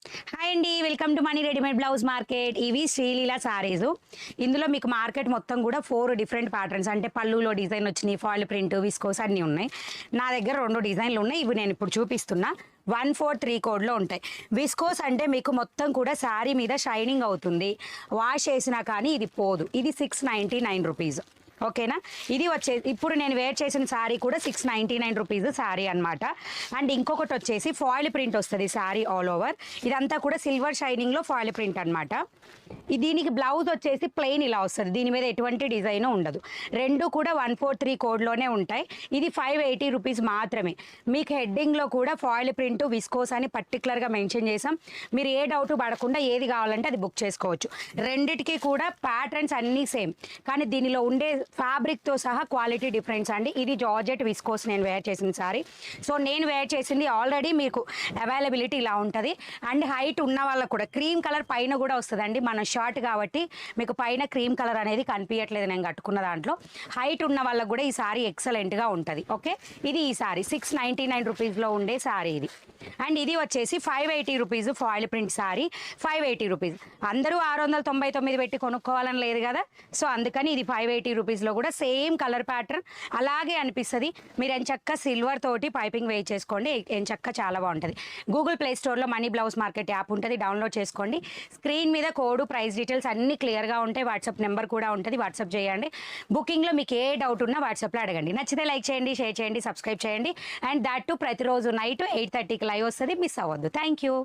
Hi అండి. Welcome to money readymade blouse market. ఇవి శ్రీలీల సారీస్. ఇందులో మీకు మార్కెట్ మొత్తం కూడా 4 డిఫరెంట్ ప్యాటర్న్స్ అంటే పళ్ళులో డిజైన్ వచ్చినాయి, ఫాయిల్ ప్రింట్, విస్కోస్ అన్నీ ఉన్నాయి. నా దగ్గర 2 డిజైన్లు ఉన్నాయి. ఇవి నేను ఇప్పుడు చూపిస్తున్నా. 143 కోడ్లో ఉంటాయి. విస్కోస్ అంటే మీకు మొత్తం కూడా శారీ మీద షైనింగ్ అవుతుంది. వాష్ చేసినా కానీ ఇది పోదు. ఇది 699 రూపీస్. ఓకేనా. ఇది ఇప్పుడు నేను వేర్ చేసిన శారీ కూడా 699 రూపీస్ శారీ అనమాట. అండ్ ఇంకొకటి వచ్చేసి ఫాయిల్ ప్రింట్ వస్తుంది శారీ ఆల్ ఓవర్. ఇదంతా కూడా సిల్వర్ షైనింగ్లో ఫాయిల్ ప్రింట్ అనమాట. దీనికి బ్లౌజ్ వచ్చేసి ప్లెయిన్ ఇలా వస్తుంది. దీని మీద ఎటువంటి డిజైన్ ఉండదు. రెండు కూడా 143 కోడ్లోనే ఉంటాయి. ఇది 580 రూపీస్ మాత్రమే. మీకు హెడ్డింగ్లో కూడా ఫాయిల్ ప్రింట్, విస్కోస్ అని పర్టికులర్గా మెన్షన్ చేసాం. మీరు ఏ డౌట్ పడకుండా ఏది కావాలంటే అది బుక్ చేసుకోవచ్చు. రెండిటికి కూడా ప్యాటర్న్స్ అన్నీ సేమ్, కానీ దీనిలో ఉండే ఫ్యాబ్రిక్తో సహా క్వాలిటీ డిఫరెన్స్ అండి. ఇది జార్జెట్ విస్కోస్ నేను వేర్ చేసిన సారీ. సో నేను వేర్ చేసింది ఆల్రెడీ మీకు అవైలబిలిటీ ఇలా ఉంటుంది. అండ్ హైట్ ఉన్న వాళ్ళకు కూడా క్రీమ్ కలర్ పైన కూడా వస్తుందండి. మన షార్ట్ కాబట్టి మీకు పైన క్రీమ్ కలర్ అనేది కనిపించట్లేదు నేను కట్టుకున్న దాంట్లో. హైట్ ఉన్న వాళ్ళకు కూడా ఈ సారీ ఎక్సలెంట్గా ఉంటుంది. ఓకే. ఇది ఈ సారీ 699 రూపీస్లో ఉండే సారీ ఇది. అండ్ ఇది వచ్చేసి 580 rupees foil print sorry. 580 rupees. అందరూ 699 పెట్టి కొనుక్కోవాలని లేదు కదా. సో అందుకని ఇది 580 రూపీస్లో కూడా సేమ్ కలర్ ప్యాటర్న్ అలాగే అనిపిస్తుంది. మీరు ఎంచక్క సిల్వర్ తోటి పైపింగ్ వేయి చేసుకోండి. ఎంచక్క చాలా బాగుంటుంది. గూగుల్ ప్లే స్టోర్లో మనీ బ్లౌజ్ మార్కెట్ యాప్ ఉంటుంది, డౌన్లోడ్ చేసుకోండి. స్క్రీన్ మీద కోడ్, ప్రైస్ డీటెయిల్స్ అన్నీ క్లియర్గా ఉంటాయి. వాట్సాప్ నెంబర్ కూడా ఉంటుంది, వాట్సాప్ చేయండి. బుకింగ్లో మీకు ఏ డౌట్ ఉన్నా వాట్సాప్లో అడగండి. నచ్చితే లైక్ చేయండి, షేర్ చేయండి, సబ్స్క్రైబ్ చేయండి. అండ్ దాట్ టు ప్రతిరోజు నైట్ 8:30కి లైవ్ వస్తుంది. మిస్ అవ్వద్దు. Thank you.